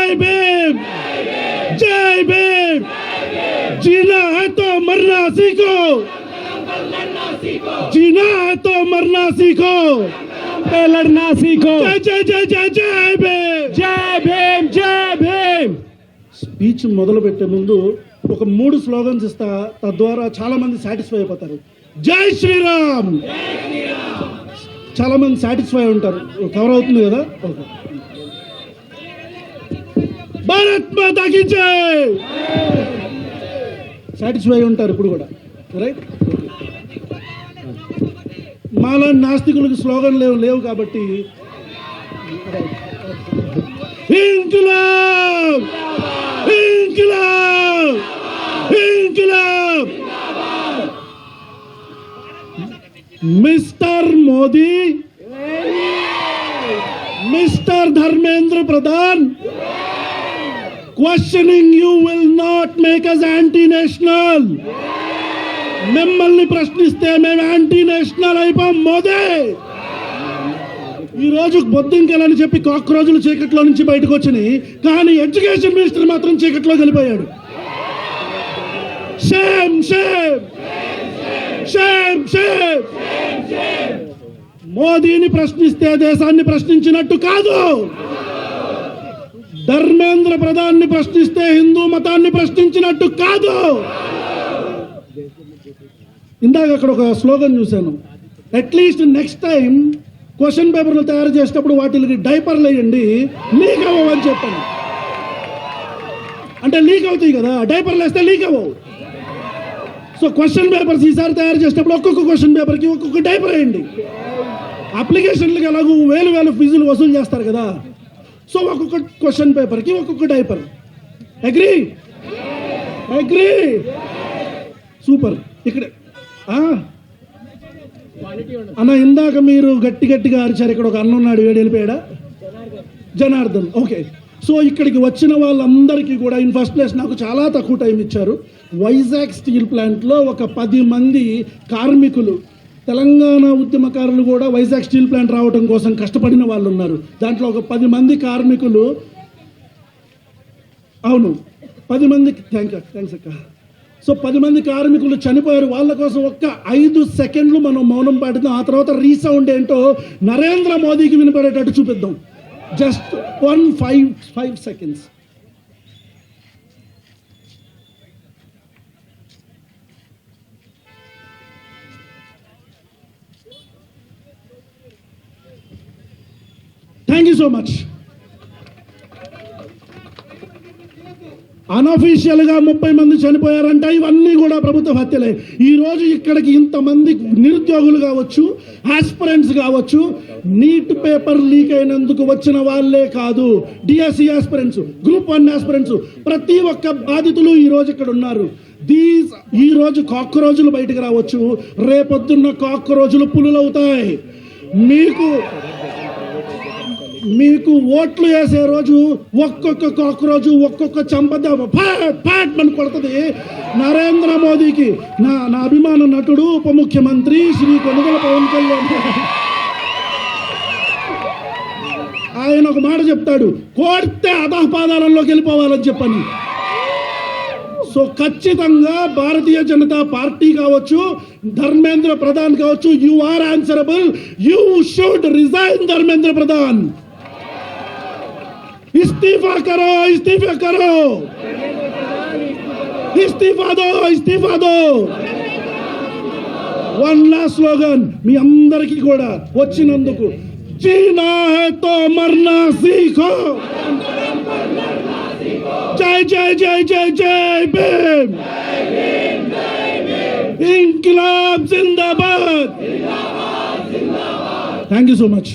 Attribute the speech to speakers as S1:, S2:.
S1: जय भीम, जय भीम। जीना है तो मरना सीखो, जीना है तो मरना सीखो,
S2: लड़ना सीखो।
S1: जय जय जय जय जय भीम,
S2: जय भीम, जय भीम।
S1: స్పీచ్ మొదలు పెట్టే ముందు ఒక 3 స్లోగన్స్ ఇస్తా, తద్వారా చాలా మంది సాటిస్ఫై అయిపోతారు. జై శ్రీరామ్, చాలా మంది సాటిస్ఫై ఉంటారు. కవర్ అవుతుంది కదా? ఓకే. భారత్ మాతా కీ జై, సాటిస్ఫై ఉంటారు ఇప్పుడు కూడా, రైట్? మాలా నాస్తికులకు స్లోగన్ లేవు కాబట్టి ఇంక్విలాబ్, ఇంక్విలాబ్, ఇంక్విలాబ్। Mister Modi, mister Dharmendra Pradhan, questioning you will not make us anti-national. మిమ్మల్ని ప్రశ్నిస్తే మేము యాంటీ నేషనల్ అయిపోం. మోదీ ఈ రోజు బొద్దింకలని చెప్పి కాక్రోజులు చీకట్లో నుంచి బయటకు వచ్చినాయి, కానీ ఎడ్యుకేషన్ మినిస్టర్ మాత్రం చీకట్లో వెళ్ళిపోయాడు. Shame, shame, shame, shame. మోదీని ప్రశ్నిస్తే దేశాన్ని ప్రశ్నించినట్టు కాదు, ధర్మేంద్ర ప్రధాన్ని ప్రశ్నిస్తే హిందూ మతాన్ని ప్రశ్నించినట్టు కాదు. ఇందాక అక్కడ ఒక స్లోగన్ చూశాను, అట్లీస్ట్ నెక్స్ట్ టైం క్వశ్చన్ పేపర్లు తయారు చేసేటప్పుడు వాటికి డైపర్లు వేయండి, లీక్ అవ్వని చెప్పాను. అంటే లీక్ అవుతాయి కదా, డైపర్లు వేస్తే లీక్ అవ్వవు. సో క్వశ్చన్ పేపర్స్ ఈసారి తయారు చేసేటప్పుడు ఒక్కొక్క క్వశ్చన్ పేపర్కి ఒక్కొక్క డైపర్ వేయండి. అప్లికేషన్లకి ఎలాగూ వేలు ఫీజులు వసూలు చేస్తారు కదా, సో ఒక్కొక్క క్వశ్చన్ పేపర్కి ఒక్కొక్క డైపర్. Agree, agree, super. ఇక్కడ అన్న ఇందాక మీరు గట్టిగా అరిచారు, ఇక్కడ ఒక అన్న ఉన్నాడు, వేడి వెళ్ళిపోయాడా? జనార్దన్. ఓకే. సో ఇక్కడికి వచ్చిన వాళ్ళందరికీ కూడా ఇన్ ఫస్ట్ ప్లేస్ నాకు చాలా తక్కువ టైం ఇచ్చారు. వైజాగ్ స్టీల్ ప్లాంట్లో ఒక 10 మంది కార్మికులు, తెలంగాణ ఉద్యమకారులు కూడా వైజాగ్ స్టీల్ ప్లాంట్ రావడం కోసం కష్టపడిన వాళ్ళు ఉన్నారు. దాంట్లో ఒక 10 మంది కార్మికులు, అవును 10 మంది, థ్యాంక్స్ అక్క. సో 10 మంది కార్మికులు చనిపోయారు. వాళ్ళ కోసం ఒక్క 5 సెకండ్లు మనం మౌనం పాటిద్దాం. ఆ తర్వాత రీసౌండ్ ఏంటో నరేంద్ర మోదీకి వినపడేటట్టు చూపిద్దాం. Just 5 seconds. Thank you so much. అనఫీషియల్గా 30 మంది చనిపోయారంట. ఇవన్నీ కూడా ప్రభుత్వ హత్యలే. ఈరోజు ఇక్కడికి ఇంతమంది నిరుద్యోగులు కావచ్చు, ఆస్పిరెంట్స్ కావచ్చు, నీట్ పేపర్ లీక్ అయినందుకు వచ్చిన వాళ్ళే కాదు, డిఎస్సి ఆస్పిరెంట్స్, గ్రూప్ 1 ఆస్పిరెంట్స్, ప్రతి ఒక్క బాధితులు ఈరోజు ఇక్కడ ఉన్నారు. ఈ రోజు కాక్రోజులు బయటకు రావచ్చు, రేపొద్దున్న కాక్రోజులు పులులవుతాయి. మీకు ఓట్లు వేసే రోజు ఒక్కొక్క కాక్రోజు ఒక్కొక్క చంపద ఫ్యాట్ మన కొడుతుంది. నరేంద్ర మోదీకి నా అభిమాన నటుడు ఉప ముఖ్యమంత్రి శ్రీ కొనుగోలు పవన్ కళ్యాణ్ ఆయన ఒక మాట చెప్తాడు, కోడితే అధపాదాలంలోకి వెళ్ళిపోవాలని చెప్పని. సో ఖచ్చితంగా భారతీయ జనతా పార్టీ కావచ్చు, ధర్మేంద్ర ప్రధాన్ కావచ్చు, you are answerable. You should resign Dharmendra Pradhan. इस्तीफा करो, इस्तीफा करो, इस्तीफा दो. वन लास्ट स्लोगन మీ అందరికీ కూడా వచ్చినందుకు, जीना है तो मरना सीखो. जय जय जय जय जय भीम, इंकलाब जिंदाबाद. Thank you so much.